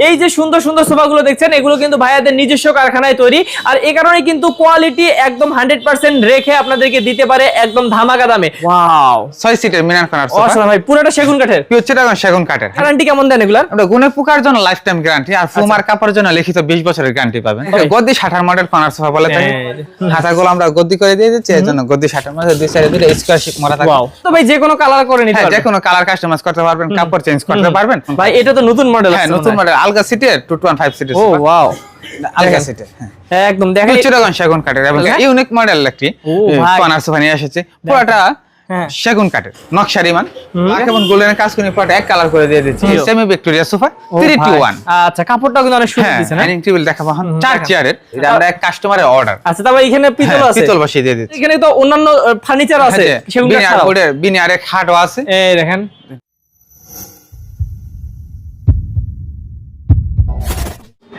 এই যে সুন্দর সুন্দর সোফাগুলো দেখছেন এগুলো কিন্তু ভাইয়াদের নিজস্ব কারখানায় তৈরি, আর এই কারণে কিন্তু কোয়ালিটি একদম 100% রেখে আপনাদেরকে দিতে পারে একদম ধামাকা দামে। ওয়াও, 6 সিটের মিনার কর্নার সোফা। অসাধারণ ভাই, পুরোটা সেগুন কাঠের। পিওর সেগুন কাঠের। গ্যারান্টি কেমন দেন এগুলা? আমরা গুণে পোকার জন্য লাইফ টাইম গ্যারান্টি আর ফুমার কাপড়ের জন্য লিখিত 20 বছরের গ্যারান্টি পাবেন। গদ্দি 60 মডেল কর্নার সোফা বলে থাকি। হাতাগুলো আমরা গদ্দি করে দিয়ে দিচ্ছি, এর জন্য গদ্দি 60 মডেল দুই সাইডে দুটো স্কয়ার শেপ করা থাকে। ওয়াও, তো ভাই যে কোনো কালার করে নিতে পারবেন, যে কোনো কালার কাস্টমাইজ করতে পারবেন, কাপড় চেঞ্জ করতে পারবেন। ভাই এটা তো নতুন মডেল। হ্যাঁ, নতুন মডেল আলগা সিটের 215 সিটের ও সোফা। ওয়াও, আলগা সিটের। হ্যাঁ, একদম দেখেন সেগুন কাঠের এবং ইউনিক মডেল একটি কর্নার সোফা নিয়ে এসেছে। পুরোটা সেগুন কাঠের নকশার ইমান এবং গোল্ডেন কাজ করে পুরোটা এক কালার করে দিয়ে দিচ্ছি। Semi Victoria sofa 3-2-1। আচ্ছা, কাপড়টা কিন্তু অনেক সুন্দর দিয়েছেন। ডাইনিং টেবিল দেখাবো এখন 4 চেয়ারের, এটা আমরা এক কাস্টমারের অর্ডার। আচ্ছা, তারপর এখানে পিতল আছে, পিতল বসিয়ে দিয়ে দিচ্ছি। এখানে তো অন্যান্য ফার্নিচার আছে, সেগুন কাঠ ছাড়াও বিনিয়ারে খাটও আছে। এই দেখেন।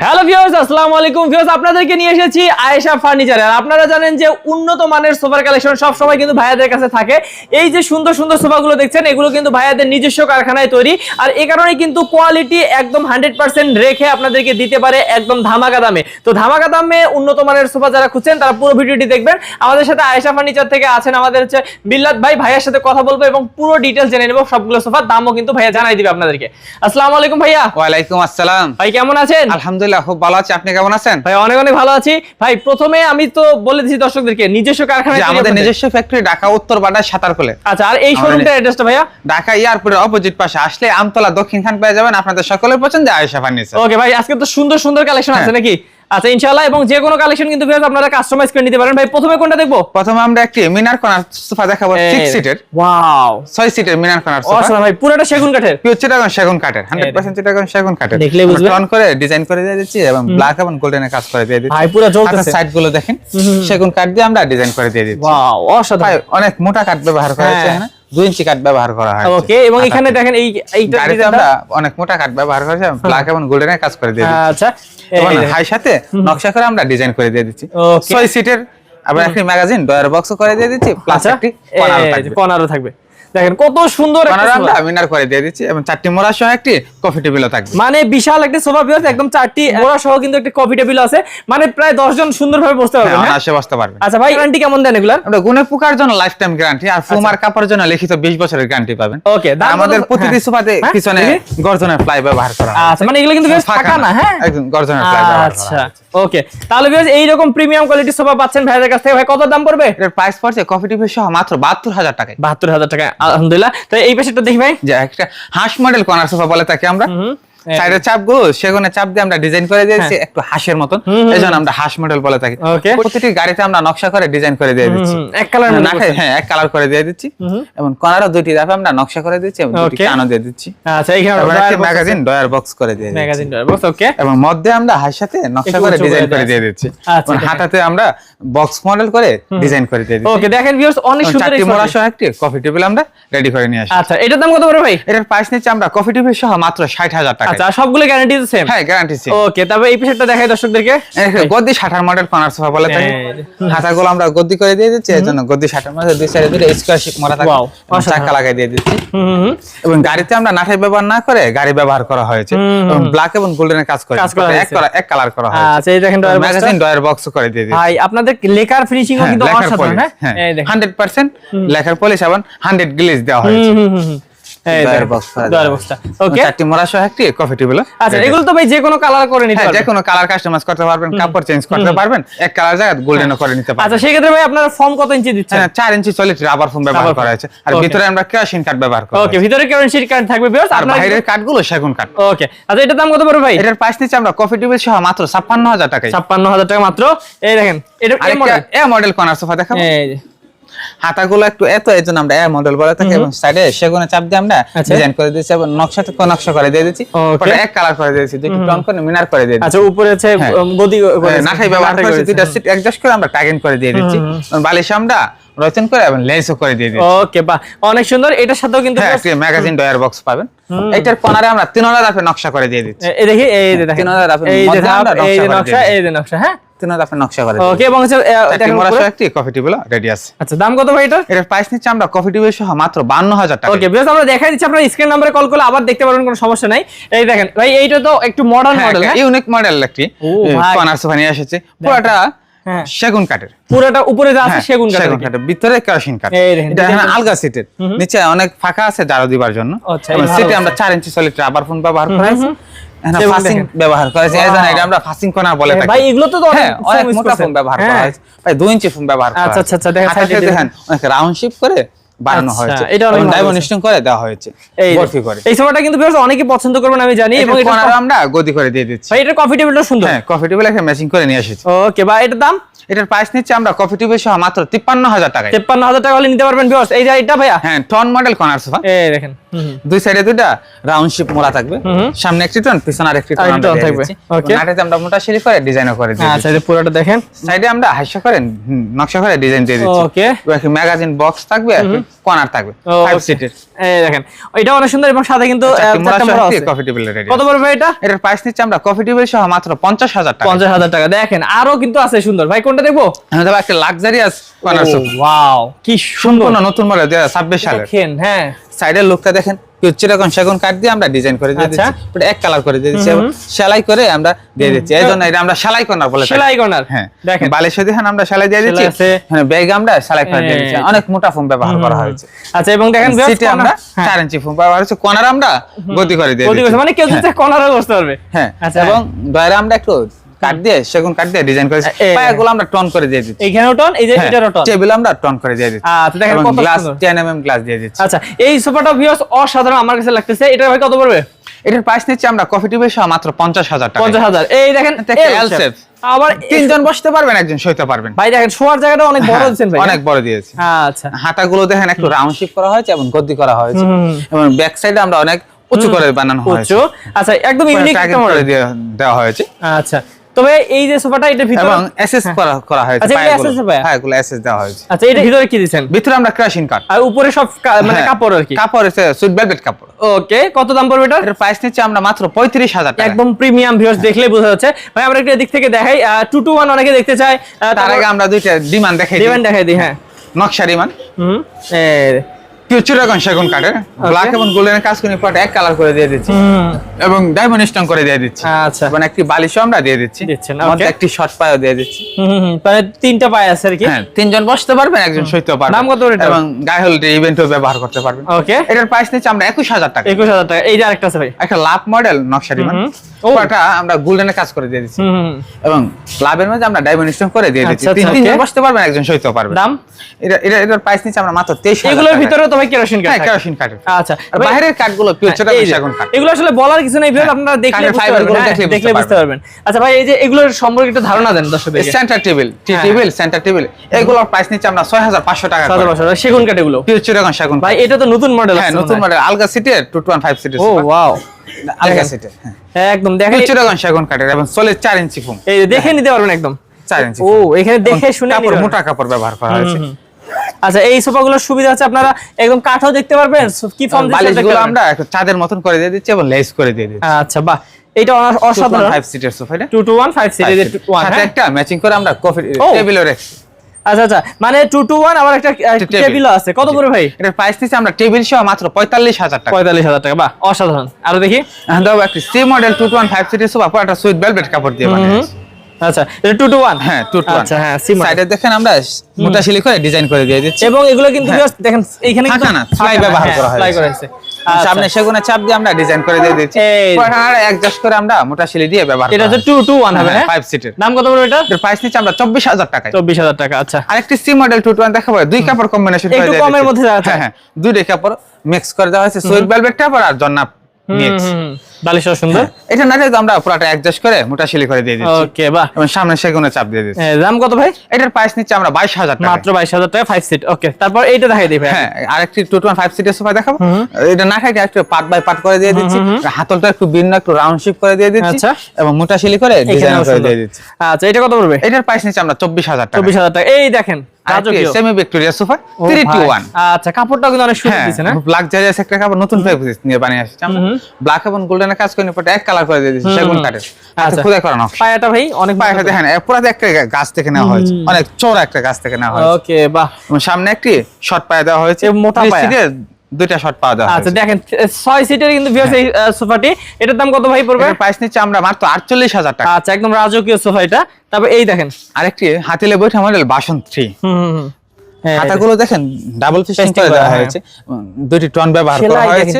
হ্যালো ভিউয়ার্স, আসসালামু আলাইকুম ভিউয়ার্স, আপনাদেরকে নিয়ে এসেছি আয়েশা ফার্নিচারে। আর আপনারা জানেন যে উন্নত মানের সোফার কালেকশন সব সময় কিন্তু ভাইয়াদের কাছে থাকে। এই যে সুন্দর সুন্দর সোফাগুলো দেখছেন এগুলো কিন্তু ভাইয়াদের নিজস্ব কারখানায় তৈরি, আর এই কারণে কিন্তু কোয়ালিটি একদম 100% রেখে আপনাদেরকে দিতে পারে একদম ধামাকা দামে। তো ধামাকা দামে উন্নত মানের সোফা যারা খুঁজছেন তারা পুরো ভিডিওটি দেখবেন। আমাদের সাথে আয়েশা ফার্নিচার থেকে আছেন আমাদের হচ্ছে বিল্লাত ভাই, ভাইয়ার সাথে কথা বলবো এবং পুরো ডিটেইলস জেনে নেব। সবগুলো সোফার দামও কিন্তু ভাইয়া জানাই দিবে আপনাদেরকে। আসসালামু আলাইকুম ভাইয়া। ওয়ালাইকুম আসসালাম। ভাই কেমন আছেন? আলহামদুলিল্লাহ, খুব ভালো আছি। আপনি কেমন আছেন? ভাই অনেক অনেক ভালো আছি। ভাই প্রথমে আমি তো বলে দিচ্ছি দর্শকদেরকে নিজস্ব কারখানা, আমাদের নিজস্ব ফ্যাক্টরি ঢাকা উত্তর বাড্ডা সাতারকুলে। আচ্ছা, আর এই শোরুমটার অ্যাড্রেসটা ভাইয়া? ঢাকা এয়ারপোর্টের অপোজিট পাশে আসলে আমতলা দক্ষিণ খান পেয়ে যাবেন। আপনাদের সকলের পছন্দ আয়েশা ফার্নিচার। ওকে ভাই, আজকে তো সুন্দর সুন্দর কালেকশন আছে নাকি? আচ্ছা ইনশাআল্লাহ, এবং যে কোনো কালেকশন কিন্তু আপনারা কাস্টমাইজ করে নিতে পারেন। ভাই প্রথমে কোনটা দেখবো? প্রথমে আমরা একটি মিনার কর্নার সোফা দেখাবো 6 সিটের। ওয়াও, 6 সিটের মিনার কর্নার সোফা। অসাধারণ ভাই, পুরোটা সেগুন কাঠের। পিওর সেগুন কাঠের, 100% চিটাগং সেগুন কাঠের। দেখলেই বুঝবেন। টন করে ডিজাইন করে দিয়ে দিচ্ছি এবং ব্ল্যাক এবং গোল্ডেনে কাজ করে দিয়ে দিচ্ছি। ভাই পুরো জ্বলতেছে। সাইড গুলো দেখেন, সেগুন কাঠ দিয়ে আমরা ডিজাইন করে দিয়ে দিচ্ছি। ওয়াও, অসাধারণ। অনেক মোটা কাঠ ব্যবহার করা হয়েছে এখানে, 2 ইঞ্চি কাঠ ব্যবহার করা হয়। ওকে, এবং এখানে দেখেন এইটা গাড়িতে আমরা অনেক মোটা কাঠ ব্যবহার করেছি, ব্ল্যাক এবং গোল্ডেনে কাজ করে দিয়ে দিচ্ছি। আচ্ছা, এবং হাই সাথে নকশা করে আমরা ডিজাইন করে দিয়ে দিচ্ছি। 6 সিটের আবার একটি ম্যাগাজিন ডয়ার বক্সও করে দিয়ে দিচ্ছি, প্লাস একটি কর্নারও থাকবে। দেখেন কত সুন্দর একটা সোফা আমরা মিনার করে দিয়ে দিচ্ছি এবং 4টি মোড়া সহ একটি কফি টেবিলও থাকবে। মানে বিশাল একটা সোফা ভিউয়ার্স, একদম 4টি মোড়া সহ কিন্তু একটা কফি টেবিল আছে, মানে প্রায় 10 জন সুন্দরভাবে বসতে পারবে। হ্যাঁ, আসে বসতে পারবে। আচ্ছা ভাই, গ্যারান্টি কেমন দেন এগুলা? আমরা গুণে পোকার জন্য লাইফ টাইম গ্যারান্টি আর ফুমার কাপড়ের জন্য লিখিত 20 বছরের গ্যারান্টি পাবেন। ওকে, আমাদের প্রতিটি সোফাতে পিছনে গর্জনের প্লাই ব্যবহার করা হয়। আচ্ছা, মানে এগুলো কিন্তু ফাঁকা না। হ্যাঁ, একদম গর্জনের প্লাই ব্যবহার করা হয়। আচ্ছা ওকে, তাহলে ভিউয়ার্স এই রকম প্রিমিয়াম কোয়ালিটির সোফা পাচ্ছেন ভাইদের কাছ থেকে। ভাই কত দাম পড়বে? এর প্রাইস পড়ছে কফি টেবিল সহ মাত্র 72,000 টাকায়। 72,000 টাকা, আলহামদুলিল্লাহ। তো এই পাশেটা দেখি ভাই, যে একটা হাঁস মডেল কর্নার সোফা বলে থাকি আমরা। সাইডের চাপগুলো সেগুনে চাপ দিয়ে আমরা ডিজাইন করে দিয়েছি একটু হাঁসের মতন, এইজন্য আমরা হাঁস মডেল বলে থাকি। প্রতিটি গাড়িতে আমরা নকশা করে ডিজাইন করে দিয়ে দিচ্ছি, এক কালার না। হ্যাঁ, এক কালার করে দিয়ে দিচ্ছি এবং কর্নারও 2টি ধাপে আমরা নকশা করে দিচ্ছি এবং 2টি কানও দিয়ে দিচ্ছি। আচ্ছা, এখানে একটা ম্যাগাজিন ডয়ার বক্স করে দিয়ে দিচ্ছি, ম্যাগাজিন ডয়ার বক্স। ওকে, এবং মধ্যে আমরা হাঁস সাথে নকশা করে ডিজাইন করে দিয়ে দিচ্ছি। আচ্ছা, হাতাতে আমরা বক্স মডেল করে ডিজাইন করে দিয়ে দিচ্ছি। ওকে, দেখেন ভিউয়ার্স অনেক সুন্দর এই মোড়া সহ একটি কফি টেবিল আমরা রেডি করে নিয়ে আসি। আচ্ছা, এটার দাম কত পড়বে ভাই? এটার প্রাইস নিচ্ছে আমরা কফি টেবিল সহ মাত্র 60,000 টাকা। আচ্ছা, সবগুলো গ্যারান্টি সেম? হ্যাঁ, গ্যারান্টি সেম। ওকে, তবে এই পিসটা দেখাই দর্শকদেরকে। গদ্দি 60 মডেল কর্নার সোফা বলে থাকি। হাতাগুলো আমরা গদ্দি করে দিয়ে দিচ্ছি, এর জন্য গদ্দি 60 মডেল দুই সাইডে দুটো স্কয়ার শেপ করা থাকে। চাকা লাগাই দিয়ে দিচ্ছি এবং গাড়িতে আমরা নাঠাই ব্যবহার না করে গাড়ি ব্যবহার করা হয়েছে এবং ব্ল্যাক এবং গোল্ডেনের কাজ করে এক কালার করা হয়েছে। আচ্ছা, এই দেখেন drawer box, magazine drawer box করে দিয়ে দিচ্ছি। ভাই আপনাদের লেকার ফিনিশিংও কিন্তু অসাধারণ। হ্যাঁ, এই দেখেন 100% লেখার পলিশ এবং 100 গ্লেজ দেওয়া হয়েছে। ডয়ার বক্স ডয়ার বক্সটা। ওকে, 4টি মোড়া সহ একটি কফি টেবিল। আচ্ছা, এগুলো তো ভাই যে কোনো কালার করে নিতে পারবেন। যে কোনো কালার কাস্টমাইজ করতে পারবেন, কাপড় চেঞ্জ করতে পারবেন, এক কালার জায়গায় গোল্ডেনও করে নিতে পারবেন। আচ্ছা, সেই ক্ষেত্রে ভাই আপনারা ফর্ম কত ইঞ্চি দিচ্ছেন? 4 ইঞ্চি সলিড রাবার ফোম ব্যবহার করা হয়েছে আর ভিতরে আমরা কেরোসিন কাঠ ব্যবহার করা হয়েছে। ওকে, ভিতরে কেরোসিন কাঠ থাকবে ভিউয়ার্স, আর বাইরের কাঠগুলো সেগুন কাঠ। ওকে, আচ্ছা, এটার দাম কত পড়বে ভাই? এটার প্রাইস নিচ্ছে আমরা কফি টেবিল সহ মাত্র 56,000 টাকায়। 56,000 টাকা মাত্র। এই দেখেন, এটা এ মডেল কর্নার সোফা দেখাবো। এই যে হাতাগুলো একটু এজন্য আমরা এ মডেল বলে থাকি এবং সাইডে সেগুনে চাপ দিয়ে আমরা ডিজাইন করে দিয়েছি এবং নকশা করে দিয়ে দিয়েছি। ওটা এক কালার করে দিয়েছি, দুটো টন করে মিনার করে দিয়ে দিয়েছি। আচ্ছা, উপরে আছে গদি নাঠাই ব্যবহার করেছি, দুটো সিট অ্যাডজাস্ট করে আমরা টাগিন করে দিয়ে দিচ্ছি। বালিশ আমরা রচন করে এবং লেসও করে দিয়ে দিচ্ছি। ওকে, বাহ, অনেক সুন্দর। এটার সাথেও কিন্তু একটা ম্যাগাজিন ডয়ার বক্স পাবেন। এটার কর্নারে আমরা 3 ধাপে নকশা করে দিয়ে দিচ্ছি। এই দেখি, এই যে দেখেন 3 ধাপে এই যে ধাপ, এই যে নকশা, এই যে নকশা। হ্যাঁ, স্ক্রিনে আপনি নকশা করে ওকে এবং হচ্ছে দেখেন মোড়া সহ একটি কফি টেবিল রেডি আছে। আচ্ছা দাম কত ভাই এটা? এটার প্রাইস নিচ্ছে আমরা কফি টেবিল সহ মাত্র 52000 টাকা। ওকে ভিউয়ার্স আমরা দেখাই দিচ্ছি, আপনারা স্ক্রিন নম্বরে কল করলে আবার দেখতে পারবেন, কোনো সমস্যা নাই। এই দেখেন ভাই এইটা তো একটু মডার্ন মডেল, হ্যাঁ ইউনিক মডেল একটি কর্নার সোফা নিয়ে এসেছে, পুরোটা সেগুন কাঠের, পুরোটা উপরে যা আছে সেগুন কাঠের, ভিতরে কেরোসিন কাঠ। এটা এখানে আলগা সিটের, নিচে অনেক ফাঁকা আছে জারো দিবার জন্য। এবং সিটে আমরা 4 ইঞ্চি সলিড রাবার ফোম ব্যবহার করেছি, এখানে ফাসিং ব্যবহার করেছি। এই জানেন এটা আমরা ফাসিং কর্নার বলে থাকি ভাই, এগুলো তো অনেক মোটা ফোম ব্যবহার করা হয়েছে, ভাই 2 ইঞ্চি ফোম ব্যবহার করা হয়েছে। আচ্ছা আচ্ছা দেখেন সাইডে দেখেন অনেক রাউন্ড শেপ করে বানানো হয়েছে, এটা অনেক ডায়মন্ড স্টোন করে দেওয়া হয়েছে ভর্তি করে। এই সোফাটা কিন্তু ভিউয়ার্স অনেকেই পছন্দ করবেন আমি জানি, এবং এটা আমরা গদি করে দিয়ে দিচ্ছি। ভাই এটা কফি টেবিলটা সুন্দর, হ্যাঁ কফি টেবিল একটা ম্যাচিং করে নিয়ে এসেছি। ওকে ভাই এটার দাম? এটার প্রাইস নিচ্ছে আমরা কফি টেবিল সহ মাত্র 53000 টাকা। 53000 টাকা হলে নিতে পারবেন ভিউয়ার্স। এই যে এটা ভাইয়া, হ্যাঁ টন মডেল কর্নার সোফা, এই দেখেন দুই সাইডে দুইটা রাউন্ড শেপ মোড়া থাকবে, সামনে একটি টন পিছনে আরেকটি টন থাকবে। ওকে নাটাতে আমরা মোটা শিলি করে ডিজাইনও করে দিয়েছি। আচ্ছা এটা পুরোটা দেখেন, সাইডে আমরা হাইসা করে নকশা করে ডিজাইন দিয়ে দিচ্ছি। ওকে ম্যাগাজিন বক্স থাকবে, কর্নার থাকবে 5 সিটের। এই দেখেন এটা অনেক সুন্দর, এবং সাথে কিন্তু কফি টেবিল রেডি। কত পড়বে এটা? এটার প্রাইস নিচ্ছে আমরা কফি টেবিল সহ মাত্র 50000 টাকা। 50000 টাকা। দেখেন আরো কিন্তু আছে সুন্দর, ভাই কোনটা দেখবো? আমরা দেখো একটা লাক্সারিয়াস কর্নার সোফা, ওয়াও কি সুন্দর, নতুন মডেল 2026 সালের। দেখেন হ্যাঁ সাইডের লুকটা দেখেন, চিটাগং সেগুন কাঠ দিয়ে আমরা ডিজাইন করে দিয়ে দিচ্ছি, পুরো এক কালার করে দিয়ে দিচ্ছি, সেলাই করে আমরা দিয়ে দিচ্ছি। এইজন্য এটা আমরা সেলাই কর্নার বলে থাকি। সেলাই কর্নার, হ্যাঁ দেখেন বালিশ দেখেন আমরা সেলাই দিয়ে দিচ্ছি, হ্যাঁ ব্যাগ আমরা সেলাই করে দিয়ে দিচ্ছি, অনেক মোটা ফোম ব্যবহার করা হয়েছে। আচ্ছা এবং দেখেন সিটে আমরা 4 ইঞ্চি ফোম ব্যবহার করেছি, কর্নার আমরা গদি করে দিয়ে দিচ্ছি, মানে কেউ যদি কর্নারও বসতে পারবে। হ্যাঁ এবং দয়রা আমরা একটু কাট দিয়ে সেগুন কাট দিয়ে ডিজাইন করেছি, পায়াগুলো আমরা টন করে দিয়ে দিচ্ছি। এইখানেও টন, এই যে এটারও টন, টেবিল আমরা টন করে দিয়ে দিচ্ছি। আচ্ছা দেখেন কত গ্লাস সুন্দর 10 mm গ্লাস দিয়ে দিচ্ছি। আচ্ছা এই সোফাটা ভিউয়ার্স অসাধারণ আমার কাছে লাগতেছে। এটা ভাই কত পড়বে? এটার প্রাইস নিচ্ছি আমরা কফি টেবিল সহ মাত্র 50000 টাকা। 50000। এই দেখেন এল শেপ, আবার তিনজন বসতে পারবেন, একজন শুতে পারবেন। ভাই দেখেন শোয়ার জায়গাটা অনেক বড় দিয়েছেন ভাই, অনেক বড় দিয়েছি। আচ্ছা হাতাগুলো দেখেন একটু রাউন্ড শেপ করা হয়েছে এবং গদি করা হয়েছে, এবং ব্যাক সাইডে আমরা অনেক উঁচু করে বানানো হয়েছে। আচ্ছা একদম ইউনিক একটা মডেল দেওয়া হয়েছে। আচ্ছা তবে এই যে সোফাটা এটা ভিতরে এবং এসএস করা হয়েছে, আচ্ছা এটা এসএস ভাই, হ্যাঁ এগুলো এসএস দেওয়া হয়েছে। আচ্ছা এটা ভিতরে কি দিবেন? ভিতরে আমরা ক্রাশিং কাট, আর উপরে সব মানে কাপড় আর কি, কাপড় আছে সুইট ভেলভেট কাপড়। ওকে কত দাম পড়বে এটা? এর প্রাইস নিচ্ছে আমরা মাত্র 35000 টাকা, একদম প্রিমিয়াম ভিউয়ার্স, দেখলেই বোঝা যাচ্ছে। ভাই আমরা একটু এদিক থেকে দেখাই, 2 to 1 অনেকে দেখতে চায়, তার আগে আমরা দুইটা ডিমান্ড দেখাই দিই। হ্যাঁ নকশা ডিমান্ড, এই চিটাগং সেগুন কাঠের ব্ল্যাক এবং গোল্ডেন কাজ করে পট এক কালার করে দিয়ে দিচ্ছি, এবং ডায়মন্ড স্টোন করে দিয়ে দিচ্ছি। আচ্ছা মানে একটি বালিশও আমরা দিয়ে দিচ্ছি, আমাদের একটি শর্ট পায়ও দিয়ে দিচ্ছি। মানে 3টা পায় আছে আর কি, হ্যাঁ তিনজন বসতে পারবেন, একজন শুইতেও পারবেন। দাম কত এটা? এবং গায়ে হলুদে ইভেন্টও ব্যবহার করতে পারবেন। ওকে এটার প্রাইস নিচ্ছে আমরা 21000 টাকা। 21000 টাকা। এই যে আরেকটা আছে ভাই, একটা লাভ মডেল নকশা ডিমান্ড, ওটা আমরা গোল্ডেনে কাজ করে দিয়ে দিচ্ছি, এবং লাভের মধ্যে আমরা ডায়মন্ড স্টোন করে দিয়ে দিচ্ছি। তিনজন বসতে পারবেন, একজন শুইতেও পারবেন। দাম এটার প্রাইস নিচ্ছে আমরা মাত্র 23000 টাকা। এগুলোর ভিতরে তো ভাই কেরোসিন কাঠ, হ্যাঁ কেরোসিন কাঠ। আচ্ছা বাইরের কাঠগুলো পিওর চিটাগং সেগুন কাঠ, এগুলো আসলে বলার কিছু নেই ভিউয়ার্স, আপনারা দেখলে বুঝতে পারবেন। আচ্ছা ভাই এই যে এগুলোর সম্পর্কে একটু ধারণা দেন দর্শকদের। Centre table, table centre table, এগুলোর প্রাইস নিচ্ছে আমরা 6500 টাকা। 6500 সেগুন কাঠ এগুলো, পিওর চিটাগং সেগুন। ভাই এটা তো নতুন মডেল, হ্যাঁ নতুন মডেল আলগা সিটের 215 সিটের। ও ওয়াও আলগা সিটের, হ্যাঁ একদম দেখেন চিটাগং সেগুন কাঠের, এবং সলিড 4 ইঞ্চি ফোম। এই দেখে নিতে পারবেন একদম 4 ইঞ্চি। ও এখানে দেখে শুনে কাপড় মোটা কাপড় ব্যবহার করা হয়েছে। আচ্ছা এই সোফাগুলোর সুবিধা আছে, আপনারা একদম কাঠও দেখতে পারবেন, কি ফর্ম দিচ্ছে বালিশগুলো আমরা একটু চাঁদের মতন করে দিয়ে দিচ্ছি এবং লেস করে দিয়ে দিচ্ছি। আচ্ছা বাহ এটা অসাধারণ। 5 সিটের সোফা, এটা 2 to 1 5 সিটের 1 সাথে একটা ম্যাচিং করে আমরা কফি টেবিলও রেখেছি। আচ্ছা আচ্ছা মানে 2 to 1 আবার একটা টেবিলও আছে। কত করে ভাই? এটার প্রাইস নিচ্ছে আমরা টেবিল সহ মাত্র 45000 টাকা। 45000 টাকা, বাহ অসাধারণ। আরো দেখি, এখন দাও একটা সি মডেল 2 to 1 5 সিটের সোফা, পুরোটা সুইট ভেলভেট কাপড় দিয়ে বানিয়েছি। আচ্ছা এটা 2 to 1, হ্যাঁ 2 to 1। আচ্ছা হ্যাঁ সি মডেল। সাইডে দেখেন আমরা মোটা শিলি করে ডিজাইন করে দিয়ে দিচ্ছি, এবং এগুলো কিন্তু জাস্ট দেখেন এইখানে ফাঁকা না, ফ্লাই ব্যবহার করা হয়েছে। ফ্লাই করা হয়েছে, সামনে সেগুনের চাপ দিয়ে আমরা ডিজাইন করে দিয়ে দিচ্ছি, পুরোটা অ্যাডজাস্ট করে আমরা মোটা শিলি দিয়ে ব্যবহার করা। এটা হচ্ছে 2 to 1 হবে, হ্যাঁ 5 সিটের। দাম কত পড়বে এটা? এর প্রাইস নিচ্ছে আমরা 24000 টাকা। 24000 টাকা। আচ্ছা আরেকটি সি মডেল 2 to 1 দেখাবো, দুই কাপড় কম্বিনেশন করে একটু কমের মধ্যে আছে। হ্যাঁ হ্যাঁ দুইটা কাপড় মিক্স করে দেওয়া হয়েছে, সুইট ভেলভেট কাপড় আর জন্না মিক্স। বালিশও সুন্দর। এটা না তো আমরা পুরোটা অ্যাডজাস্ট করে মোটা শিলি করে দিয়ে দিচ্ছি। ওকে বাহ, এবং সামনে সেগুনের চাপ দিয়ে দিচ্ছি। দাম কত ভাই? এটার প্রাইস নিচ্ছে আমরা 22000 টাকা, মাত্র 22000 টাকা 5 সিট। ওকে তারপর এইটা দেখাই দিই ভাই। হ্যাঁ আরেকটি 2 to 1 5 সিটের সোফা দেখাবো, এটা না খাইতে একটু পার্ট বাই পার্ট করে দিয়ে দিচ্ছি, হাতলটা একটু ভিন্ন একটু রাউন্ড শেপ করে দিয়ে দিচ্ছি, আচ্ছা এবং মোটা শিলি করে ডিজাইন করে দিয়ে দিচ্ছি। আচ্ছা এটা কত পড়বে? এটার প্রাইস নিচ্ছে আমরা 24000 টাকা। 24000 টাকা। এই দেখেন সেমি ভিক্টোরিয়া সোফা 3-2-1। আচ্ছা, কাপড়টা কিন্তু অনেক সুন্দর দিয়েছে না, লাক্সারিয়াস একটা কাপড়, নতুন ফেব্রিক নিয়ে বানিয়ে আসছে আমরা। ব্ল্যাক এবং গোল্ডেনের কাজ করে পরে এক কালার করে দিয়ে দিয়েছি সেগুন কাঠের। আচ্ছা, খোদাই করা নকশা। পায়াটা ভাই অনেক পায়াটা দেখেন পুরো একটা গাছ থেকে নেওয়া হয়েছে, অনেক চওড়া একটা গাছ থেকে নেওয়া হয়েছে। ওকে, বাহ। সামনে একটি শর্ট পায়া দেওয়া হয়েছে, মোটা পায়া, দুইটা শর্ট পাওয়া যায়। আচ্ছা দেখেন 6 সিটের কিন্তু ভিউয়ার্স এই সোফাটি, এটার দাম কত ভাই পড়বে? এর প্রাইস নিচ্ছে আমরা মাত্র 48,000 টাকা। আচ্ছা, একদম রাজকীয় সোফা এটা। তারপর এই দেখেন আরেকটি হাতিলে বৈঠা মডেল বাসন 3। হাতাগুলো দেখেন ডাবল ফিশিং করে দেওয়া হয়েছে, দুটি টন ব্যবহার করা হয়েছে,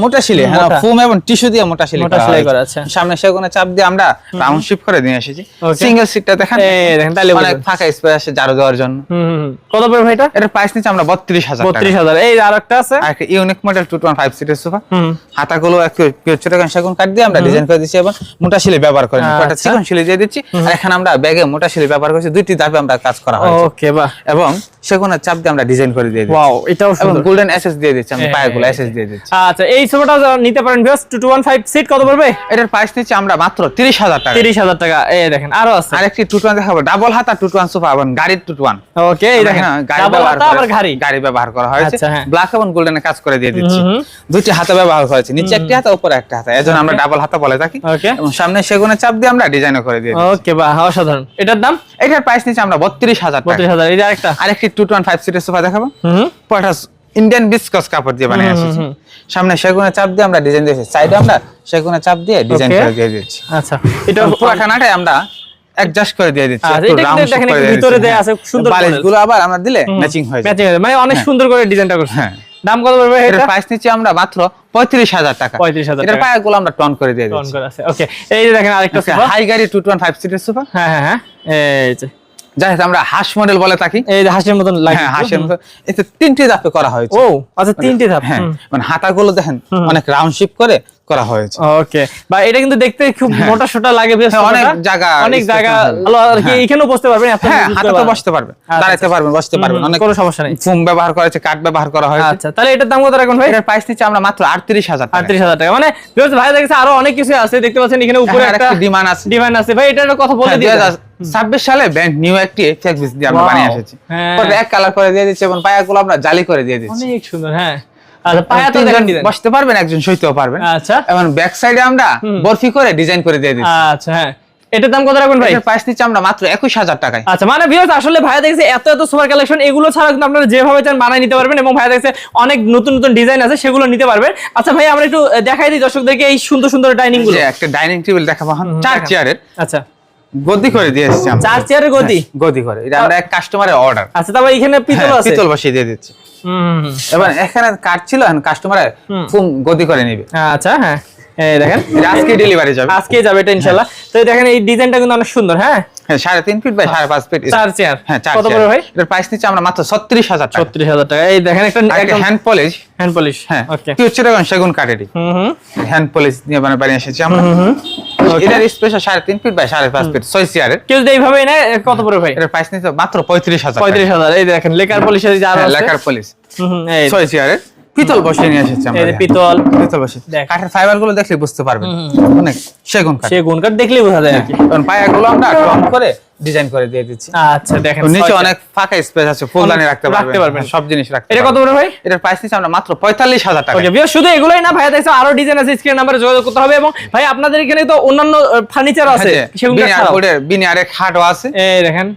মোটা শিলে, হ্যাঁ ফোম এবং টিস্যু দিয়ে মোটা শিলে করা আছে। সামনে সেগুনে চাপ দিয়ে আমরা রাউন্ড শেপ করে নিয়ে এসেছি। সিঙ্গেল সিটটা দেখেন, তাহলে অনেক ফাঁকা স্পেস আছে ঝাড়ু দেওয়ার জন্য। কত পড়বে ভাই এটা? এর প্রাইস নিচ্ছে আমরা 32,000 টাকা। 32,000। এই আরেকটা আছে, আরেকটা ইউনিক মডেল 215 সিটের সোফা। হাতাগুলো একটু ছোটখাটো সেগুন কাঠ দিয়ে আমরা ডিজাইন করে দিয়েছি এবং মোটা শিলে ব্যবহার করি, একটা চিকন শিলে দিয়ে দিচ্ছি। আর এখানে আমরা ব্যাগে মোটা শিলে ব্যবহার করেছি, দুইটি ধাপে আমরা কাজ করা হয়েছে। ওকে, বাহ। এবং সেগুনের চাপ দিয়ে আমরা ডিজাইন করে দিয়ে দিচ্ছি। ওয়াও, এটাও সুন্দর, এবং গোল্ডেন এসএস দিয়ে দিচ্ছি, আমরা পায়াগুলো এসএস দিয়ে দিচ্ছি। আচ্ছা, এই সোফাটা নিতে পারেন ভিউয়ার্স, 215 সিট। কত পড়বে? এটার প্রাইস নিচ্ছে আমরা মাত্র 30,000 টাকা। 30,000 টাকা। এই দেখেন আরো আছে, আরেকটি 2-1 দেখাবো, ডাবল হাতা 2-1 সোফা এবং গাড়ির 2-1। ওকে, এই দেখেন ডাবল হাতা আবার গাড়ি ব্যবহার করা হয়েছে, হ্যাঁ। ব্ল্যাক এবং গোল্ডেনের কাজ করে দিয়ে দিচ্ছি। দুইটি হাতা ব্যবহার করেছে, নিচে একটি হাতা উপরে একটা হাতা, এজন্য আমরা ডাবল হাতা বলে থাকি। ওকে, এবং সামনে সেগুনের চাপ দিয়ে আমরা ডিজাইনও করে দিয়ে দিচ্ছি। ওকে, বাহ, অসাধারণ। এটার দাম? এটার প্রাইস নিচ্ছে আমরা 32,000 টাকা। 32,000। এই যে আরেকটি 2-1 সিটের সোফা দেখাবো, পটাস ইন্ডিয়ান বিস্কস কাপড় দিয়ে বানিয়ে এসেছি। সামনে সেগুনের চাপ দিয়ে আমরা ডিজাইন দিয়েছি, সাইডে আমরা সেগুনের চাপ দিয়ে ডিজাইন করে দিয়ে দিচ্ছি। আচ্ছা, এটা পুরাটানাটাই আমরা অ্যাডজাস্ট করে দিয়ে দিচ্ছি। এটা কিন্তু দেখেন ভিতরে দেয়া আছে সুন্দর, বালিশগুলো আবার আমরা দিলে ম্যাচিং হয়ে যায়, মানে অনেক সুন্দর করে ডিজাইনটা করছে। হ্যাঁ। দাম কত পড়বে এটা? এর প্রাইস নিচ্ছি আমরা মাত্র 35,000 টাকা। 35,000 এর পায়াগুলো আমরা টন করে দিয়ে দিচ্ছি। টন করে আছে। ওকে, এই যে দেখেন আরেকটা সোফা, হাই গাড়ি 2-1 সিটের সোফা। হ্যাঁ হ্যাঁ হ্যাঁ, এই যে যাই আমরা হাঁস মডেল বলে থাকি, এই যে হাঁসের মতন লাগে। হ্যাঁ, হাঁসের মতো। এতে তিনটি ধাপে করা হয়েছে। ও আচ্ছা, তিনটি ধাপ। হ্যাঁ, মানে হাতাগুলো দেখেন অনেক রাউন্ড শেপ করে করা হয়েছে। ওকে, বা এটা কিন্তু দেখতে খুব মোটা সোটা লাগে, বেশ অনেক জায়গা ভালো আর কি, এখানেও বসতে পারবেন। হ্যাঁ, হাতে তো বসতে পারবেন, দাঁড়াতে পারবেন, বসতে পারবেন, অনেক কোনো সমস্যা নেই। ফোম ব্যবহার করা হয়েছে, কাঠ ব্যবহার করা হয়েছে। আচ্ছা, তাহলে এটার দাম কত রাখুন ভাই? এর প্রাইস নিচ্ছে আমরা মাত্র 38,000 টাকা। 38,000 টাকা। মানে ভিউয়ার্স ভাই দেখেছে আরো অনেক কিছু আছে, দেখতে পাচ্ছেন এখানে উপরে একটা ডিমান্ড আছে। ভাই এটার কথা বলে দিই। 2026 সালে ব্র্যান্ড নিউ একটি ফেক পিস দিয়ে আমরা বানিয়ে এসেছি, পরে এক কালার করে দিয়ে দিচ্ছি এবং পায়াগুলো আমরা জালি করে দিয়ে দিচ্ছি। অনেক সুন্দর। হ্যাঁ, আচ্ছা, পায়া তো দেখেন ডিজাইন বসতে পারবেন, একজন শুইতেও পারবেন। আচ্ছা, এবং ব্যাক সাইডে আমরা বরফি করে ডিজাইন করে দিয়ে দিচ্ছি। আচ্ছা, হ্যাঁ, এটার দাম কত রাখবেন ভাই? এর প্রাইস নিচ্ছে আমরা মাত্র 21,000 টাকায়। আচ্ছা, মানে ভিউয়ার্স আসলে ভাইয়া দেখছে এত সুপার কালেকশন, এগুলো ছাড়া কিন্তু আপনারা যেভাবে চান বানাই নিতে পারবেন, এবং ভাইয়া দেখছে অনেক নতুন নতুন ডিজাইন আছে, সেগুলো নিতে পারবেন। আচ্ছা ভাই, আমরা একটু দেখাই দিই দর্শকদেরকে এই সুন্দর সুন্দর ডাইনিং গুলো। একটা ডাইনিং টেবিল দেখাবো, 4 চেয়ারের। আচ্ছা, গদি করে দিয়ে এসেছি আমরা। 4 চেয়ারের গদি? গদি করে, এটা আমরা এক কাস্টমারের অর্ডার। আচ্ছা, তারপর এখানে পিতল আছে, পিতল বসিয়ে দিয়ে দিচ্ছি। এবার এখানে কাঠ ছিল, কাস্টমারের ফুম গদি করে নেবে। আচ্ছা, হ্যাঁ, এই দেখেন আজকে ডেলিভারি যাবে, আজকে যাবে এটা ইনশাআল্লাহ। তো দেখেন এই ডিজাইনটা কিন্তু অনেক সুন্দর। হ্যাঁ, 3.5 ফিট বাই 5.5 ফিট 4 চেয়ার। হ্যাঁ, কত পড়বে ভাই? এর প্রাইস নিচ্ছে আমরা মাত্র 36,000 টাকা। 36,000 টাকা। এই দেখেন একটা একদম হ্যান্ড পলিশ। হ্যান্ড পলিশ, হ্যাঁ, ওকে, কি হচ্ছে এখন সেগুন কাঠেরই হ্যান্ড পলিশ নিয়ে বানিয়ে এসেছি আমরা। এটার স্পেশাল 3.5 ফিট বাই 5.5 ফিট 6 চেয়ারের। কেউ যদি এইভাবে নেয় কত পড়বে ভাই? এর প্রাইস নিচ্ছে মাত্র 35,000। 35,000। এই দেখেন লেকার পলিশের যা আছে, লেকার পলিশ এই 6 চেয়ারের পিতল বসিয়ে নিয়ে এসেছি আমরা। এই পিতল বসে কাঠের ফাইবার গুলো দেখলে বুঝতে পারবেন, অনেক সেগুন কাঠ দেখলেই বোঝা যায় আর কি। কারণ পায়াগুলো আমরা টন করে ডিজাইন করে দিয়ে দিচ্ছি। আচ্ছা, দেখেন নিচে অনেক ফাঁকা স্পেস আছে, ফুলদানি রাখতে পারবেন, সব জিনিস রাখতে পারবেন। এটা কত পড়বে ভাই? এটার প্রাইস নিচ্ছে আমরা মাত্র 45,000 টাকা। ওকে ভিউয়ার, শুধু এগুলাই না ভাইয়া দেখছো আরো ডিজাইন আছে, স্ক্রিন নাম্বারে যোগাযোগ করতে হবে। এবং ভাই আপনাদের এখানে তো অন্যান্য ফার্নিচার আছে, সেগুলো বিনিয়ারে খাটও আছে। এই দেখেন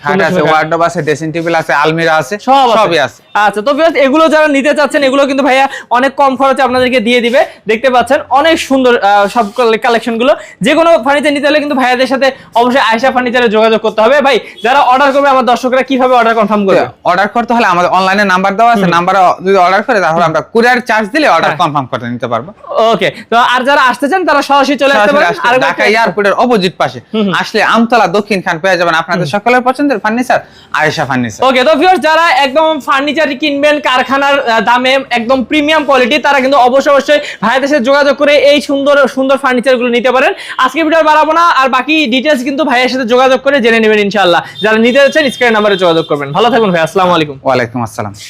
খাট আছে, ওয়ার্ডরোব আছে, ড্রেসিং টেবিল আছে, আলমিরা আছে, সবই আছে। আচ্ছা, তো ভিউয়ার্স এগুলো যারা নিতে চাচ্ছেন, এগুলো কিন্তু ভাইয়া অনেক কম খরচে আপনাদেরকে দিয়ে দিবে। দেখতে পাচ্ছেন অনেক সুন্দর সব কালেকশন গুলো। যে কোনো ফার্নিচার নিতে হলে কিন্তু ভাইয়াদের সাথে অবশ্যই আয়েশা ফার্নিচারে যোগাযোগ করতে হবে। ভাই যারা অর্ডার করবে, আমার দর্শকরা কিভাবে অর্ডার কনফার্ম করবে? অর্ডার করতে হলে আমাদের অনলাইনে নাম্বার দেওয়া আছে, নাম্বারে যদি অর্ডার করে তাহলে আমরা কুরিয়ার চার্জ দিলে অর্ডার কনফার্ম করে নিতে পারবো। ওকে, তো আর যারা আসতে চান তারা সরাসরি চলে আসতে পারেন। আর ঢাকা এয়ারপোর্টের অপোজিট পাশে আসলে আমতলা দক্ষিণ খান পেয়ে যাবেন আপনাদের সকলের পছন্দের ফার্নিচার, আয়েশা ফার্নিচার। ওকে, তো ভিউয়ার্স যারা একদম ফার্নিচার কিনবেন কারখানার দামে, একদম প্রিমিয়াম কোয়ালিটি, তারা কিন্তু অবশ্যই ভাইয়াদের সাথে যোগাযোগ করে এই সুন্দর সুন্দর ফার্নিচার গুলো নিতে পারেন। আজকে ভিডিও বাড়াবো না, আর বাকি ডিটেইলস কিন্তু ভাইয়ের সাথে যোগাযোগ করে জেনে নেবেন ইনশাআল্লাহ। যারা নিতে যাচ্ছেন স্ক্রিন নাম্বারে যোগাযোগ করবেন। ভালো থাকুন ভাই, আসসালামু আলাইকুম। ওয়ালাইকুম আসসালাম।